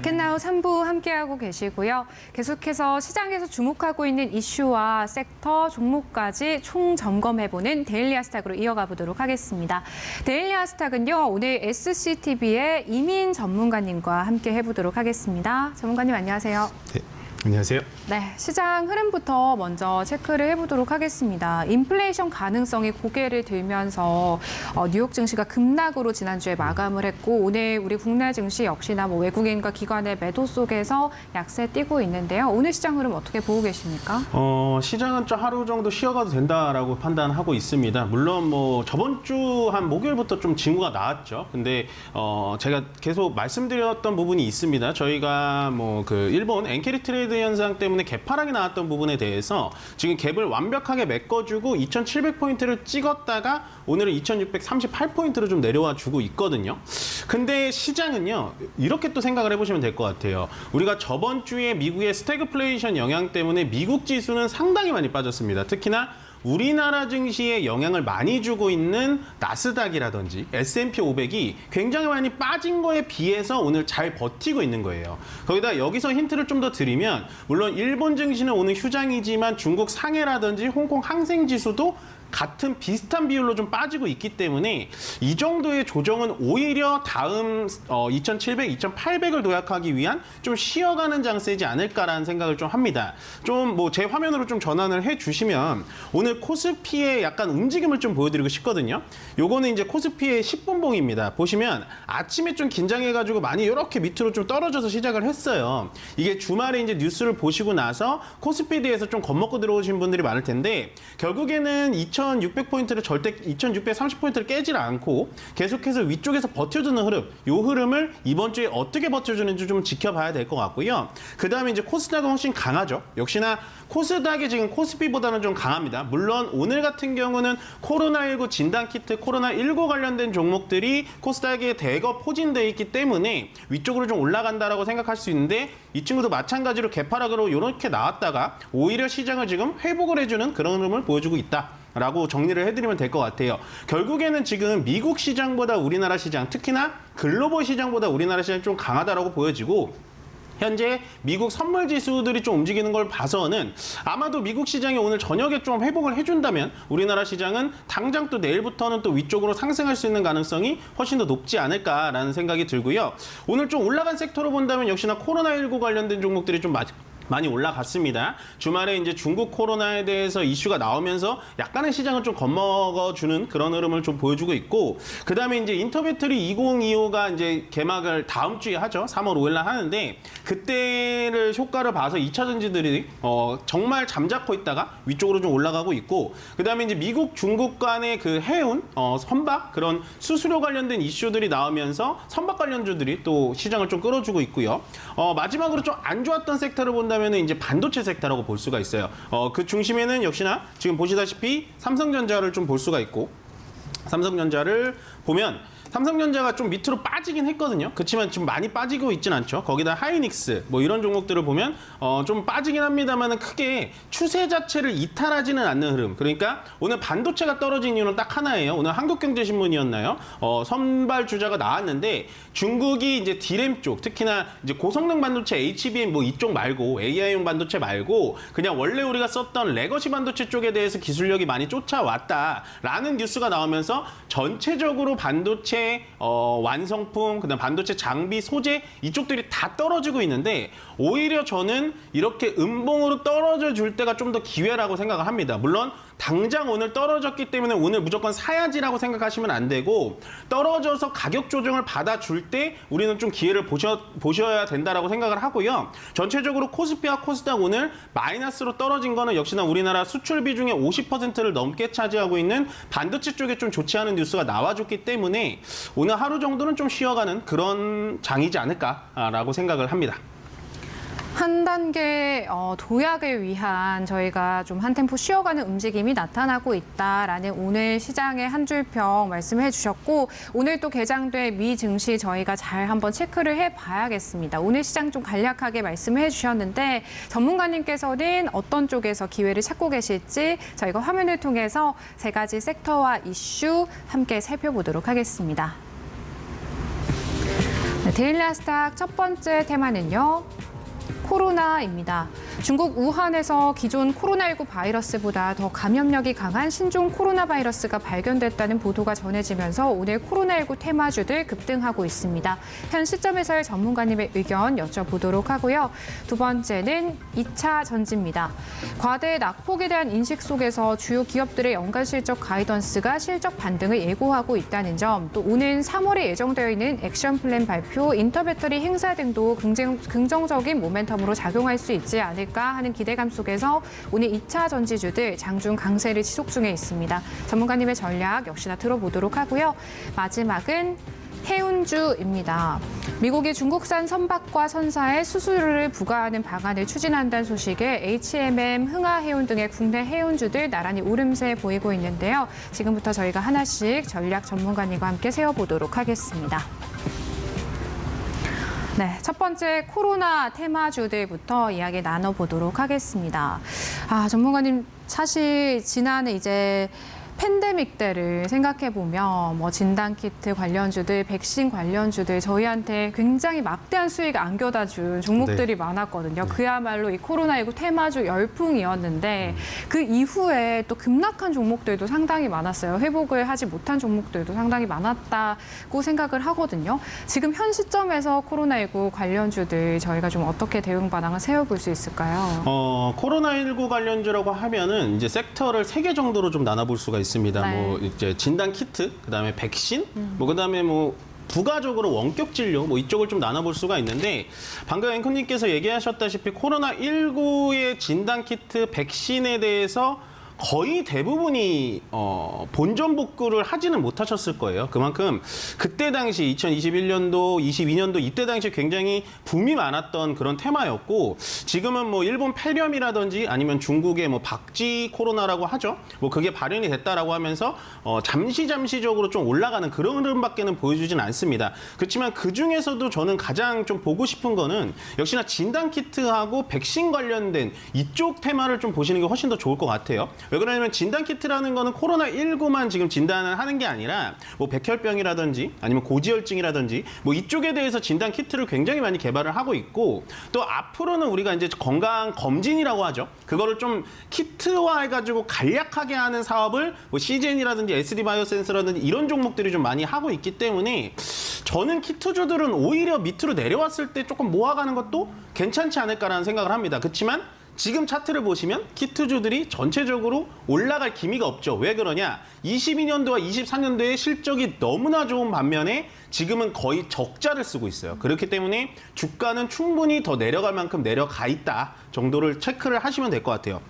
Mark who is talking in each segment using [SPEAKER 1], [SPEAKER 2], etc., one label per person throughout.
[SPEAKER 1] 마켓나우 3부 함께하고 계시고요. 계속해서 시장에서 주목하고 있는 이슈와 섹터, 종목까지 총 점검해보는 데일리 아스탁으로 이어가 보도록 하겠습니다. 데일리 아스탁은요, 오늘 SCTV의 이민 전문가님과 함께 해보도록 하겠습니다. 전문가님 안녕하세요.
[SPEAKER 2] 네, 안녕하세요.
[SPEAKER 1] 네, 시장 흐름부터 먼저 체크를 해보도록 하겠습니다. 인플레이션 가능성이 고개를 들면서 뉴욕 증시가 급락으로 지난주에 마감을 했고 오늘 우리 국내 증시 역시나 외국인과 기관의 매도 속에서 약세 띄고 있는데요. 오늘 시장 흐름 어떻게 보고 계십니까?
[SPEAKER 2] 시장은 좀 하루 정도 쉬어가도 된다라고 판단하고 있습니다. 물론 저번 주 한 목요일부터 좀 징후가 나왔죠. 근데 제가 계속 말씀드렸던 부분이 있습니다. 저희가 일본 엔캐리 트레이드 현상 때문에 개파락이 나왔던 부분에 대해서 지금 갭을 완벽하게 메꿔주고 2,700포인트를 찍었다가 오늘은 2,638포인트로 좀 내려와 주고 있거든요. 근데 시장은요, 이렇게 또 생각을 해보시면 될 것 같아요. 우리가 저번 주에 미국의 스태그플레이션 영향 때문에 미국 지수는 상당히 많이 빠졌습니다. 특히나 우리나라 증시에 영향을 많이 주고 있는 나스닥이라든지 S&P 500이 굉장히 많이 빠진 거에 비해서 오늘 잘 버티고 있는 거예요. 거기다 여기서 힌트를 좀 더 드리면, 물론 일본 증시는 오늘 휴장이지만 중국 상해라든지 홍콩 항생 지수도 같은 비슷한 비율로 좀 빠지고 있기 때문에 이 정도의 조정은 오히려 다음 2,700, 2,800을 도약하기 위한 좀 쉬어가는 장세지 않을까라는 생각을 좀 합니다. 좀 제 화면으로 좀 전환을 해주시면 오늘 코스피의 약간 움직임을 좀 보여드리고 싶거든요. 요거는 이제 코스피의 10분봉입니다. 보시면 아침에 좀 긴장해가지고 많이 이렇게 밑으로 좀 떨어져서 시작을 했어요. 이게 주말에 이제 뉴스를 보시고 나서 코스피에 대해서 좀 겁먹고 들어오신 분들이 많을 텐데 결국에는 2,600포인트를 절대 2,630포인트를 깨질 않고 계속해서 위쪽에서 버텨주는 흐름, 이 흐름을 이번 주에 어떻게 버텨주는지 좀 지켜봐야 될 것 같고요. 그 다음에 이제 코스닥은 훨씬 강하죠. 역시나 코스닥이 지금 코스피보다는 좀 강합니다. 물론 오늘 같은 경우는 코로나19 진단키트, 코로나19 관련된 종목들이 코스닥에 대거 포진되어 있기 때문에 위쪽으로 좀 올라간다라고 생각할 수 있는데 이 친구도 마찬가지로 개파락으로 이렇게 나왔다가 오히려 시장을 지금 회복을 해주는 그런 흐름을 보여주고 있다. 라고 정리를 해드리면 될 것 같아요. 결국에는 지금 미국 시장보다 우리나라 시장, 특히나 글로벌 시장보다 우리나라 시장이 좀 강하다라고 보여지고 현재 미국 선물 지수들이 좀 움직이는 걸 봐서는 아마도 미국 시장이 오늘 저녁에 좀 회복을 해준다면 우리나라 시장은 당장 또 내일부터는 또 위쪽으로 상승할 수 있는 가능성이 훨씬 더 높지 않을까라는 생각이 들고요. 오늘 좀 올라간 섹터로 본다면 역시나 코로나19 관련된 종목들이 좀 많이 올라갔습니다. 주말에 이제 중국 코로나에 대해서 이슈가 나오면서 약간의 시장을 좀 겁먹어주는 그런 흐름을 좀 보여주고 있고, 그 다음에 이제 인터배터리 2025가 이제 개막을 다음 주에 하죠. 3월 5일 날 하는데, 그때를 효과를 봐서 2차 전지들이 정말 잠자코 있다가 위쪽으로 좀 올라가고 있고, 그 다음에 이제 미국, 중국 간의 그 해운, 선박, 그런 수수료 관련된 이슈들이 나오면서 선박 관련주들이 또 시장을 좀 끌어주고 있고요. 마지막으로 좀 안 좋았던 섹터를 본다면 이제 반도체 섹터라고 볼 수가 있어요. 그 중심에는 역시나 지금 보시다시피 삼성전자를 좀 볼 수가 있고, 삼성전자를 보면 삼성전자가 좀 밑으로 빠지긴 했거든요. 그렇지만 지금 많이 빠지고 있진 않죠. 거기다 하이닉스 이런 종목들을 보면 좀 빠지긴 합니다만 크게 추세 자체를 이탈하지는 않는 흐름. 그러니까 오늘 반도체가 떨어진 이유는 딱 하나예요. 오늘 한국경제신문이었나요? 선발 주자가 나왔는데 중국이 이제 D램 쪽, 특히나 이제 고성능 반도체 HBM 이쪽 말고 AI용 반도체 말고 그냥 원래 우리가 썼던 레거시 반도체 쪽에 대해서 기술력이 많이 쫓아왔다라는 뉴스가 나오면서 전체적으로 반도체 완성품, 그다음 반도체 장비, 소재 이쪽들이 다 떨어지고 있는데 오히려 저는 이렇게 음봉으로 떨어져 줄 때가 좀 더 기회라고 생각을 합니다. 물론 당장 오늘 떨어졌기 때문에 오늘 무조건 사야지라고 생각하시면 안 되고 떨어져서 가격 조정을 받아줄 때 우리는 좀 기회를 보셔야 된다라고 생각을 하고요. 전체적으로 코스피와 코스닥 오늘 마이너스로 떨어진 거는 역시나 우리나라 수출 비중의 50%를 넘게 차지하고 있는 반도체 쪽에 좀 좋지 않은 뉴스가 나와줬기 때문에 오늘 하루 정도는 좀 쉬어가는 그런 장이지 않을까라고 생각을 합니다.
[SPEAKER 1] 한 단계 도약을 위한 저희가 좀 한 템포 쉬어가는 움직임이 나타나고 있다라는 오늘 시장의 한 줄 평 말씀해 주셨고 오늘 또 개장된 미 증시 저희가 잘 한번 체크를 해봐야겠습니다. 오늘 시장 좀 간략하게 말씀해 주셨는데 전문가님께서는 어떤 쪽에서 기회를 찾고 계실지 저희가 화면을 통해서 세 가지 섹터와 이슈 함께 살펴보도록 하겠습니다. 데일리 아스탁 첫 번째 테마는요. 코로나입니다. 중국 우한에서 기존 코로나19 바이러스보다 더 감염력이 강한 신종 코로나 바이러스가 발견됐다는 보도가 전해지면서 오늘 코로나19 테마주들 급등하고 있습니다. 현 시점에서의 전문가님의 의견 여쭤보도록 하고요. 두 번째는 2차 전지입니다. 과대 낙폭에 대한 인식 속에서 주요 기업들의 연간 실적 가이던스가 실적 반등을 예고하고 있다는 점, 또 오는 3월에 예정되어 있는 액션 플랜 발표, 인터배터리 행사 등도 긍정적인 모멘텀으로 작용할 수 있지 않을까 하는 기대감 속에서 오늘 2차 전지주들 장중 강세를 지속 중에 있습니다. 전문가님의 전략 역시나 들어보도록 하고요. 마지막은 해운주입니다. 미국이 중국산 선박과 선사에 수수료를 부과하는 방안을 추진한다는 소식에 HMM, 흥하해운 등의 국내 해운주들 나란히 오름세 보이고 있는데요. 지금부터 저희가 하나씩 전략 전문가님과 함께 세워보도록 하겠습니다. 네, 첫 번째 코로나 테마주들부터 이야기 나눠보도록 하겠습니다. 전문가님, 사실 지난해 이제 팬데믹 때를 생각해보면 뭐 진단키트 관련주들, 백신 관련주들 저희한테 굉장히 막대한 수익 안겨다 준 종목들이 많았거든요. 그야말로 이 코로나19 테마주 열풍이었는데 그 이후에 또 급락한 종목들도 상당히 많았어요. 회복을 하지 못한 종목들도 상당히 많았다고 생각을 하거든요. 지금 현 시점에서 코로나19 관련주들 저희가 좀 어떻게 대응 반응을 세워볼 수 있을까요?
[SPEAKER 2] 코로나19 관련주라고 하면은 이제 섹터를 3개 정도로 좀 나눠볼 수가 있습니다.
[SPEAKER 1] 네.
[SPEAKER 2] 뭐 이제 진단 키트, 그다음에 백신, 뭐 그다음에 뭐 부가적으로 원격 진료 뭐 이쪽을 좀 나눠볼 수가 있는데 방금 앵커님께서 얘기하셨다시피 코로나19의 진단 키트, 백신에 대해서 거의 대부분이 본전 복구를 하지는 못하셨을 거예요. 그만큼 그때 당시 2021년도, 22년도 이때 당시 굉장히 붐이 많았던 그런 테마였고 지금은 뭐 일본 폐렴이라든지 아니면 중국의 뭐 박쥐 코로나라고 하죠. 뭐 그게 발현이 됐다라고 하면서 잠시적으로 좀 올라가는 그런 흐름밖에는 보여주진 않습니다. 그렇지만 그 중에서도 저는 가장 좀 보고 싶은 거는 역시나 진단 키트하고 백신 관련된 이쪽 테마를 좀 보시는 게 훨씬 더 좋을 것 같아요. 왜 그러냐면 진단키트라는 거는 코로나19만 지금 진단을 하는 게 아니라 뭐 백혈병이라든지 아니면 고지혈증이라든지 뭐 이쪽에 대해서 진단키트를 굉장히 많이 개발을 하고 있고 또 앞으로는 우리가 이제 건강 검진이라고 하죠. 그거를 좀 키트화 해가지고 간략하게 하는 사업을 뭐 CGN이라든지 SD바이오센스라든지 이런 종목들이 좀 많이 하고 있기 때문에 저는 키트주들은 오히려 밑으로 내려왔을 때 조금 모아가는 것도 괜찮지 않을까라는 생각을 합니다. 그렇지만 지금 차트를 보시면 키트주들이 전체적으로 올라갈 기미가 없죠. 왜 그러냐? 22년도와 24년도의 실적이 너무나 좋은 반면에 지금은 거의 적자를 쓰고 있어요. 그렇기 때문에 주가는 충분히 더 내려갈 만큼 내려가 있다 정도를 체크를 하시면 될 것 같아요.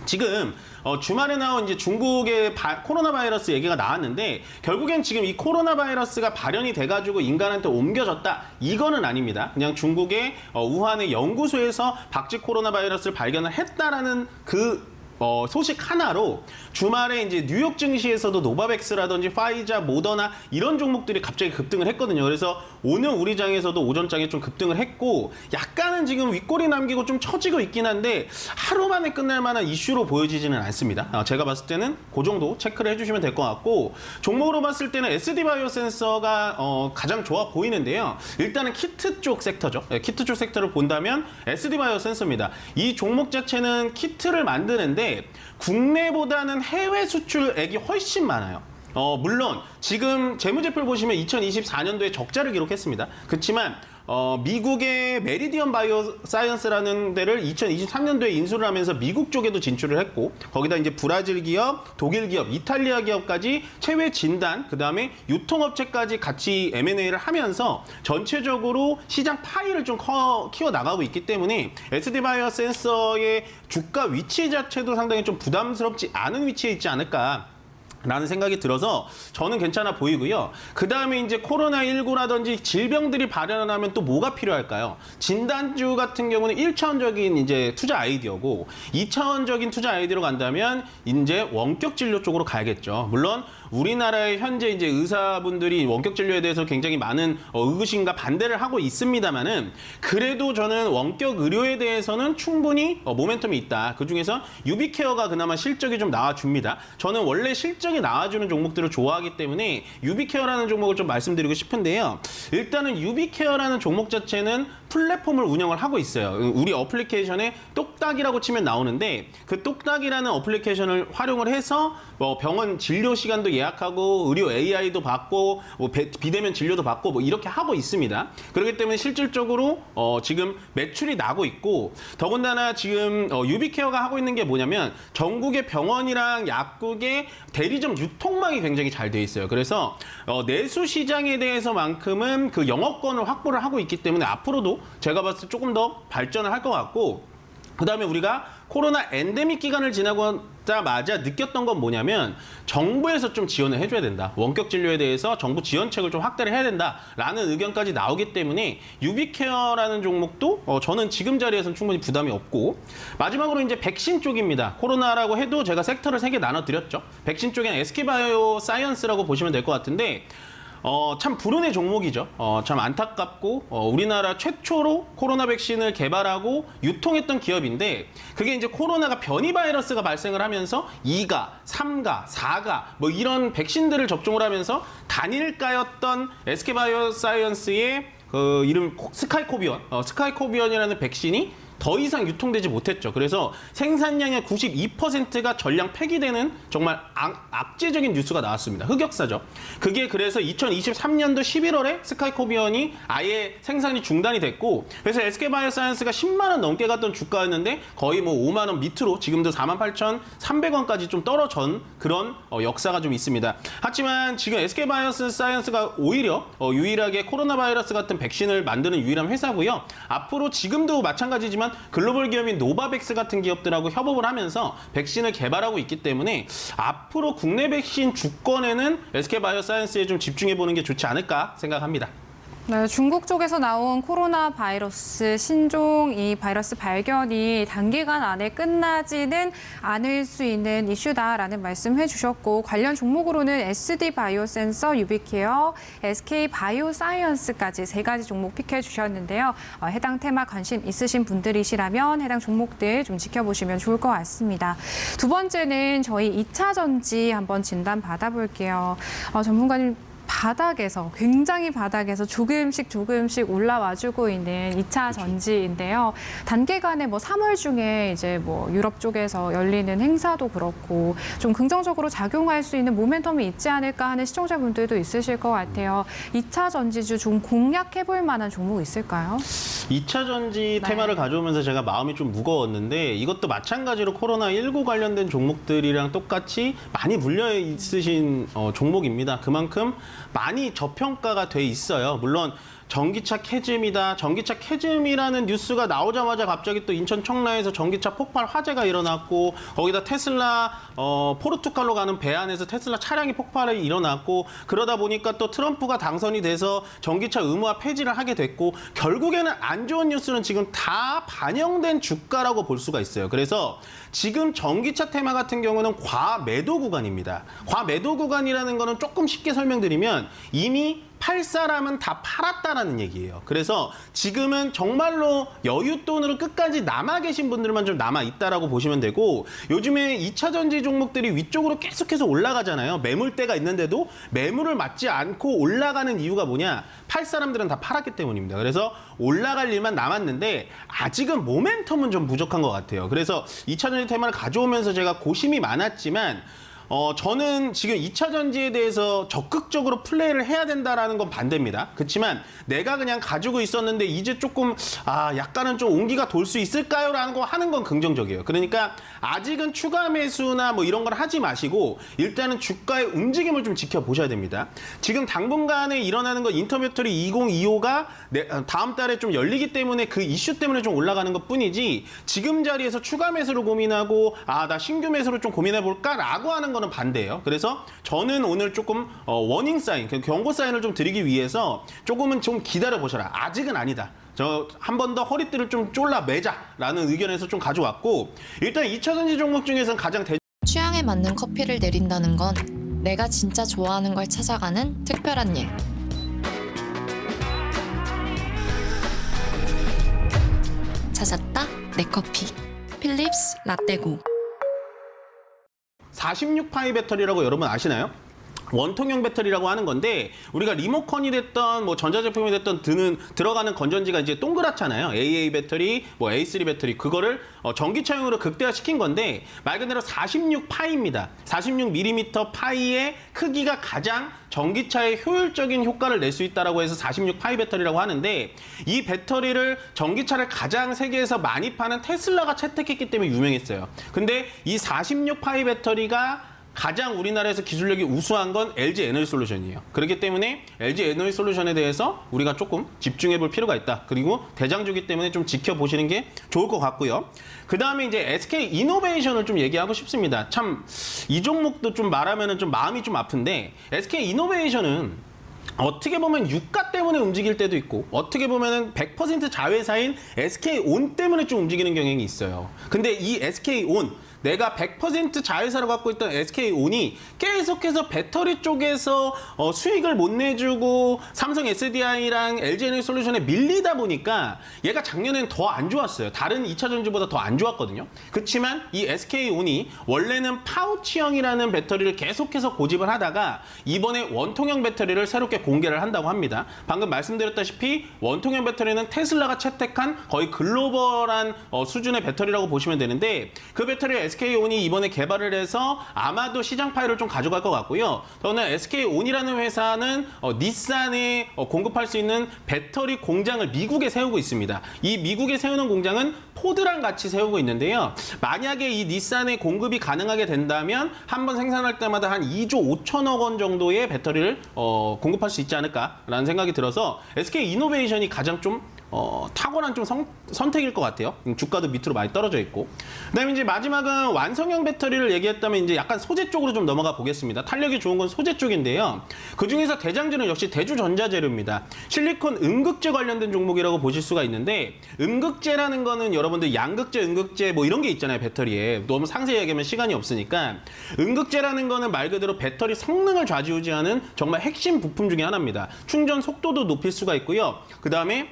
[SPEAKER 2] 지금 주말에 나온 이제 중국의 코로나 바이러스 얘기가 나왔는데 결국엔 지금 이 코로나 바이러스가 발현이 돼가지고 인간한테 옮겨졌다 이거는 아닙니다. 그냥 중국의 우한의 연구소에서 박쥐 코로나 바이러스를 발견을 했다라는 그 소식 하나로 주말에 이제 뉴욕 증시에서도 노바백스라든지 파이자, 모더나 이런 종목들이 갑자기 급등을 했거든요. 그래서 오늘 우리 장에서도 오전장에 좀 급등을 했고 약간은 지금 윗골이 남기고 좀 처지고 있긴 한데 하루 만에 끝날 만한 이슈로 보여지지는 않습니다. 제가 봤을 때는 그 정도 체크를 해주시면 될 것 같고 종목으로 봤을 때는 SD바이오 센서가 가장 좋아 보이는데요. 일단은 키트 쪽 섹터죠. 키트 쪽 섹터를 본다면 SD바이오 센서입니다. 이 종목 자체는 키트를 만드는데 국내보다는 해외 수출액이 훨씬 많아요. 물론 지금 재무제표를 보시면 2024년도에 적자를 기록했습니다. 그렇지만 미국의 메리디언 바이오 사이언스라는 데를 2023년도에 인수를 하면서 미국 쪽에도 진출을 했고 거기다 이제 브라질 기업, 독일 기업, 이탈리아 기업까지 체외 진단, 그다음에 유통업체까지 같이 M&A를 하면서 전체적으로 시장 파이를 좀 키워 나가고 있기 때문에 SD 바이오 센서의 주가 위치 자체도 상당히 좀 부담스럽지 않은 위치에 있지 않을까 라는 생각이 들어서 저는 괜찮아 보이고요. 그 다음에 이제 코로나19라든지 질병들이 발현하면 또 뭐가 필요할까요? 진단주 같은 경우는 1차원적인 이제 투자 아이디어고 2차원적인 투자 아이디어로 간다면 이제 원격 진료 쪽으로 가야겠죠. 물론 우리나라의 현재 이제 의사분들이 원격 진료에 대해서 굉장히 많은 의구심과 반대를 하고 있습니다만은 그래도 저는 원격 의료에 대해서는 충분히 모멘텀이 있다. 그 중에서 유비케어가 그나마 실적이 좀 나와줍니다. 저는 원래 실적 시장이 나와주는 종목들을 좋아하기 때문에 유비케어라는 종목을 좀 말씀드리고 싶은데요. 일단은 유비케어라는 종목 자체는 플랫폼을 운영을 하고 있어요. 우리 어플리케이션에 똑딱이라고 치면 나오는데 그 똑딱이라는 어플리케이션을 활용을 해서 뭐 병원 진료 시간도 예약하고 의료 AI도 받고 뭐 비대면 진료도 받고 뭐 이렇게 하고 있습니다. 그렇기 때문에 실질적으로 지금 매출이 나고 있고 더군다나 지금 유비케어가 하고 있는 게 뭐냐면 전국의 병원이랑 약국의 대리점 유통망이 굉장히 잘 돼 있어요. 그래서 내수 시장에 대해서만큼은 그 영업권을 확보를 하고 있기 때문에 앞으로도 제가 봤을 때 조금 더 발전을 할 것 같고 그다음에 우리가 코로나 엔데믹 기간을 지나자마자 느꼈던 건 뭐냐면 정부에서 좀 지원을 해줘야 된다. 원격 진료에 대해서 정부 지원책을 좀 확대를 해야 된다라는 의견까지 나오기 때문에 유비케어라는 종목도 저는 지금 자리에서는 충분히 부담이 없고 마지막으로 이제 백신 쪽입니다. 코로나라고 해도 제가 섹터를 3개 나눠드렸죠. 백신 쪽에는 SK바이오 사이언스라고 보시면 될 것 같은데 참 불운의 종목이죠. 참 안타깝고 우리나라 최초로 코로나 백신을 개발하고 유통했던 기업인데 그게 이제 코로나가 변이 바이러스가 발생을 하면서 2가, 3가, 4가 뭐 이런 백신들을 접종을 하면서 단일가였던 SK바이오사이언스의 그 이름 스카이코비언이라는 백신이 더 이상 유통되지 못했죠. 그래서 생산량의 92%가 전량 폐기되는 정말 악재적인 뉴스가 나왔습니다. 흑역사죠. 그게 그래서 2023년도 11월에 스카이코비언이 아예 생산이 중단이 됐고 그래서 SK바이오사이언스가 10만 원 넘게 갔던 주가였는데 거의 뭐 5만 원 밑으로 지금도 48,300원까지 좀 떨어진 그런 역사가 좀 있습니다. 하지만 지금 SK바이오사이언스가 오히려 유일하게 코로나 바이러스 같은 백신을 만드는 유일한 회사고요. 앞으로 지금도 마찬가지지만 글로벌 기업인 노바백스 같은 기업들하고 협업을 하면서 백신을 개발하고 있기 때문에 앞으로 국내 백신 주권에는 SK바이오사이언스에 좀 집중해보는 게 좋지 않을까 생각합니다.
[SPEAKER 1] 네, 중국 쪽에서 나온 코로나 바이러스 신종 이 바이러스 발견이 단기간 안에 끝나지는 않을 수 있는 이슈다라는 말씀해 주셨고 관련 종목으로는 SD 바이오센서, 유비케어, SK 바이오사이언스까지 3가지 종목 픽해 주셨는데요. 해당 테마 관심 있으신 분들이시라면 해당 종목들 좀 지켜보시면 좋을 것 같습니다. 두 번째는 저희 2차 전지 한번 진단 받아볼게요. 전문가님 바닥에서 굉장히 바닥에서 조금씩 올라와주고 있는 2차 전지인데요. 단기간에 뭐 3월 중에 이제 뭐 유럽 쪽에서 열리는 행사도 그렇고 좀 긍정적으로 작용할 수 있는 모멘텀이 있지 않을까 하는 시청자분들도 있으실 것 같아요. 2차 전지주 좀 공략해볼 만한 종목 있을까요?
[SPEAKER 2] 2차 전지 테마를 가져오면서 제가 마음이 좀 무거웠는데 이것도 마찬가지로 코로나19 관련된 종목들이랑 똑같이 많이 물려 있으신 종목입니다. 그만큼 많이 저평가가 돼 있어요. 물론 전기차 캐즘이다. 전기차 캐즘이라는 뉴스가 나오자마자 갑자기 또 인천 청라에서 전기차 폭발 화재가 일어났고 거기다 테슬라 포르투갈로 가는 배 안에서 테슬라 차량이 폭발이 일어났고 그러다 보니까 또 트럼프가 당선이 돼서 전기차 의무화 폐지를 하게 됐고 결국에는 안 좋은 뉴스는 지금 다 반영된 주가라고 볼 수가 있어요. 그래서 지금 전기차 테마 같은 경우는 과매도 구간입니다. 과매도 구간이라는 거는 조금 쉽게 설명드리면 이미 팔 사람은 다 팔았다라는 얘기예요. 그래서 지금은 정말로 여윳돈으로 끝까지 남아 계신 분들만 좀 남아 있다라고 보시면 되고 요즘에 2차 전지 종목들이 위쪽으로 계속해서 올라가잖아요. 매물대가 있는데도 매물을 맞지 않고 올라가는 이유가 뭐냐? 팔 사람들은 다 팔았기 때문입니다. 그래서 올라갈 일만 남았는데 아직은 모멘텀은 좀 부족한 것 같아요. 그래서 2차 전지 테마를 가져오면서 제가 고심이 많았지만 저는 지금 2차 전지에 대해서 적극적으로 플레이를 해야 된다라는 건 반대입니다. 그렇지만 내가 그냥 가지고 있었는데 이제 조금 약간은 좀 온기가 돌 수 있을까요? 라는 거 하는 건 긍정적이에요. 그러니까 아직은 추가 매수나 뭐 이런 걸 하지 마시고 일단은 주가의 움직임을 좀 지켜보셔야 됩니다. 지금 당분간에 일어나는 건 인터배터리 2025가 다음 달에 좀 열리기 때문에 그 이슈 때문에 좀 올라가는 것 뿐이지 지금 자리에서 추가 매수를 고민하고 나 신규 매수를 좀 고민해 볼까? 라고 하는 거는 반대예요. 그래서 저는 오늘 조금 워닝 사인, 경고 사인을 좀 드리기 위해서 조금은 좀 기다려 보셔라. 아직은 아니다. 저 한 번 더 허리띠를 좀 졸라 매자라는 의견에서 좀 가져왔고 일단 2차 전지 종목 중에서는 가장
[SPEAKER 3] 취향에 맞는 커피를 내린다는 건 내가 진짜 좋아하는 걸 찾아가는 특별한 일. 찾았다 내 커피. 필립스 라떼고.
[SPEAKER 2] 46파이 배터리라고 여러분 아시나요? 원통형 배터리라고 하는 건데 우리가 리모컨이 됐던 뭐 전자제품이 됐던 들어가는 건전지가 이제 동그랗잖아요. AA 배터리, 뭐 A3 배터리 그거를 전기차용으로 극대화시킨 건데 말 그대로 46파이입니다. 46mm 파이의 크기가 가장 전기차에 효율적인 효과를 낼 수 있다라고 해서 46파이 배터리라고 하는데 이 배터리를 전기차를 가장 세계에서 많이 파는 테슬라가 채택했기 때문에 유명했어요. 근데 이 46파이 배터리가 가장 우리나라에서 기술력이 우수한 건 LG 에너지 솔루션이에요. 그렇기 때문에 LG 에너지 솔루션에 대해서 우리가 조금 집중해 볼 필요가 있다. 그리고 대장주기 때문에 좀 지켜보시는 게 좋을 것 같고요. 그 다음에 이제 SK 이노베이션을 좀 얘기하고 싶습니다. 참 이 종목도 좀 말하면은 좀 마음이 좀 아픈데 SK 이노베이션은 어떻게 보면 유가 때문에 움직일 때도 있고 어떻게 보면은 100% 자회사인 SK온 때문에 좀 움직이는 경향이 있어요. 근데 이 SK온 내가 100% 자회사로 갖고 있던 SK온이 계속해서 배터리 쪽에서 수익을 못 내주고 삼성 SDI랑 LG 에너지 솔루션에 밀리다 보니까 얘가 작년에는 더 안 좋았어요. 다른 2차 전지보다 더 안 좋았거든요. 그렇지만 이 SK온이 원래는 파우치형이라는 배터리를 계속해서 고집을 하다가 이번에 원통형 배터리를 새롭게 공개를 한다고 합니다. 방금 말씀드렸다시피 원통형 배터리는 테슬라가 채택한 거의 글로벌한 수준의 배터리라고 보시면 되는데 그 배터리를 SK온이 이번에 개발을 해서 아마도 시장 파일을 좀 가져갈 것 같고요. 더구나 SK온이라는 회사는 닛산에 공급할 수 있는 배터리 공장을 미국에 세우고 있습니다. 이 미국에 세우는 공장은 포드랑 같이 세우고 있는데요. 만약에 이 닛산의 공급이 가능하게 된다면 한 번 생산할 때마다 한 2조 5천억 원 정도의 배터리를 공급할 수 있지 않을까라는 생각이 들어서 SK 이노베이션이 가장 좀 탁월한 좀 선택일 것 같아요. 주가도 밑으로 많이 떨어져 있고. 그다음에 이제 마지막은 완성형 배터리를 얘기했다면 이제 약간 소재 쪽으로 좀 넘어가 보겠습니다. 탄력이 좋은 건 소재 쪽인데요. 그 중에서 대장주는 역시 대주전자재료입니다. 실리콘 음극재 관련된 종목이라고 보실 수가 있는데 음극재라는 거는 여러분들 양극재, 음극재 뭐 이런 게 있잖아요. 배터리에. 너무 상세히 얘기하면 시간이 없으니까 음극재라는 거는 말 그대로 배터리 성능을 좌지우지하는 정말 핵심 부품 중에 하나입니다. 충전 속도도 높일 수가 있고요. 그 다음에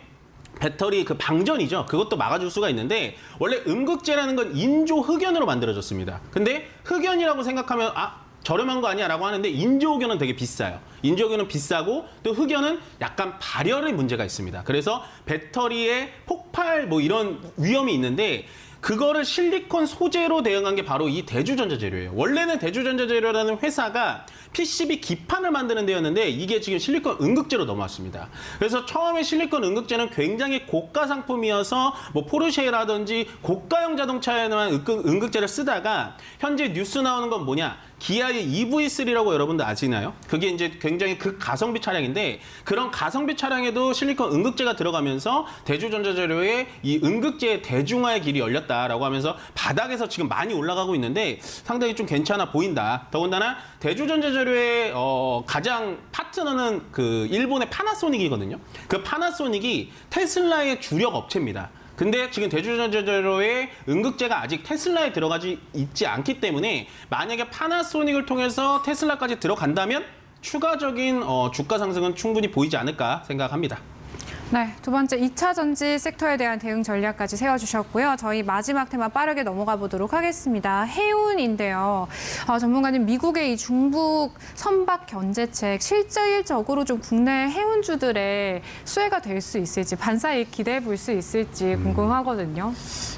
[SPEAKER 2] 배터리 그 방전이죠. 그것도 막아줄 수가 있는데 원래 음극재라는 건 인조 흑연으로 만들어졌습니다. 근데 흑연이라고 생각하면 저렴한 거 아니야 라고 하는데 인조흑연은 되게 비싸요. 인조흑연은 비싸고 또 흑연은 약간 발열의 문제가 있습니다. 그래서 배터리에 폭발 뭐 이런 위험이 있는데 그거를 실리콘 소재로 대응한 게 바로 이 대주전자재료예요. 원래는 대주전자재료라는 회사가 PCB 기판을 만드는 데였는데 이게 지금 실리콘 음극재로 넘어왔습니다. 그래서 처음에 실리콘 음극재는 굉장히 고가 상품이어서 뭐 포르쉐라든지 고가형 자동차에만 음극재를 쓰다가 현재 뉴스 나오는 건 뭐냐? 기아의 EV3라고 여러분들 아시나요? 그게 이제 굉장히 극가성비 차량인데 그런 가성비 차량에도 실리콘 음극재가 들어가면서 대주전자재료의 이 음극재의 대중화의 길이 열렸다라고 하면서 바닥에서 지금 많이 올라가고 있는데 상당히 좀 괜찮아 보인다. 더군다나 대주전자재료의 가장 파트너는 그 일본의 파나소닉이거든요. 그 파나소닉이 테슬라의 주력 업체입니다. 근데 지금 대주전자재료의 음극재가 아직 테슬라에 들어가지 있지 않기 때문에 만약에 파나소닉을 통해서 테슬라까지 들어간다면 추가적인 주가 상승은 충분히 보이지 않을까 생각합니다.
[SPEAKER 1] 네, 두 번째 2차 전지 섹터에 대한 대응 전략까지 세워주셨고요. 저희 마지막 테마 빠르게 넘어가 보도록 하겠습니다. 해운인데요. 전문가님, 미국의 이 중북 선박 견제책 실질적으로 좀 국내 해운주들의 수혜가 될 수 있을지 반사이익 기대해 볼 수 있을지 궁금하거든요.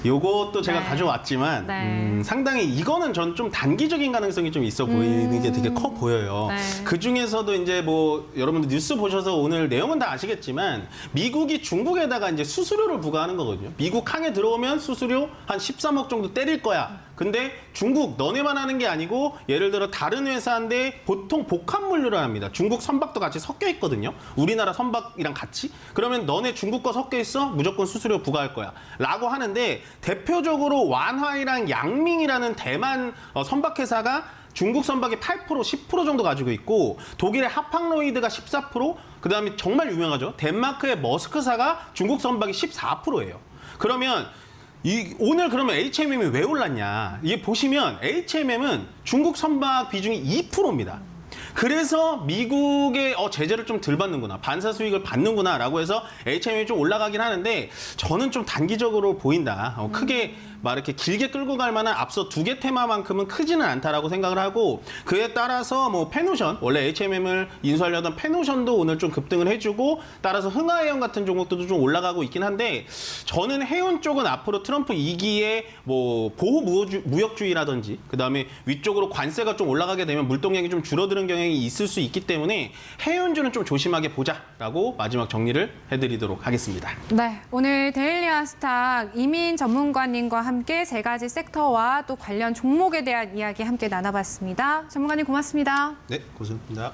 [SPEAKER 2] 요것도 제가
[SPEAKER 1] 네.
[SPEAKER 2] 가져왔지만
[SPEAKER 1] 네.
[SPEAKER 2] 상당히 이거는 전 좀 단기적인 가능성이 좀 있어 보이는 게 되게 커 보여요.
[SPEAKER 1] 네.
[SPEAKER 2] 그 중에서도 이제 뭐 여러분들 뉴스 보셔서 오늘 내용은 다 아시겠지만 미국이 중국에다가 이제 수수료를 부과하는 거거든요. 미국 항에 들어오면 수수료 한 13억 정도 때릴 거야. 근데 중국 너네만 하는 게 아니고 예를 들어 다른 회사인데 보통 복합물류를 합니다. 중국 선박도 같이 섞여 있거든요. 우리나라 선박이랑 같이. 그러면 너네 중국 거 섞여 있어? 무조건 수수료 부과할 거야. 라고 하는데 대표적으로 완화이랑 양밍이라는 대만 선박회사가 중국 선박의 8%, 10% 정도 가지고 있고 독일의 하팡로이드가 14%, 그다음에 정말 유명하죠. 덴마크의 머스크사가 중국 선박이 14%예요. 그러면 오늘 그러면 HMM이 왜 올랐냐? 이게 보시면 HMM은 중국 선박 비중이 2%입니다. 그래서 미국의 제재를 좀 덜 받는구나, 반사 수익을 받는구나 라고 해서 HMM이 좀 올라가긴 하는데 저는 좀 단기적으로 보인다. 크게 막 이렇게 길게 끌고 갈 만한 앞서 두 개 테마만큼은 크지는 않다라고 생각을 하고 그에 따라서 뭐 페노션 원래 HMM을 인수하려던 페노션도 오늘 좀 급등을 해주고 따라서 흥하해연 같은 종목들도 좀 올라가고 있긴 한데 저는 해운 쪽은 앞으로 트럼프 2기에 뭐 보호 무역주의라든지 그다음에 위쪽으로 관세가 좀 올라가게 되면 물동량이 좀 줄어드는 경향이 있을 수 있기 때문에 해운주는 좀 조심하게 보자라고 마지막 정리를 해드리도록 하겠습니다.
[SPEAKER 1] 네, 오늘 데일리 아스탁 이민 전문가님과 함께 세 가지 섹터와 또 관련 종목에 대한 이야기 함께 나눠봤습니다. 전문가님 고맙습니다.
[SPEAKER 2] 네, 고맙습니다.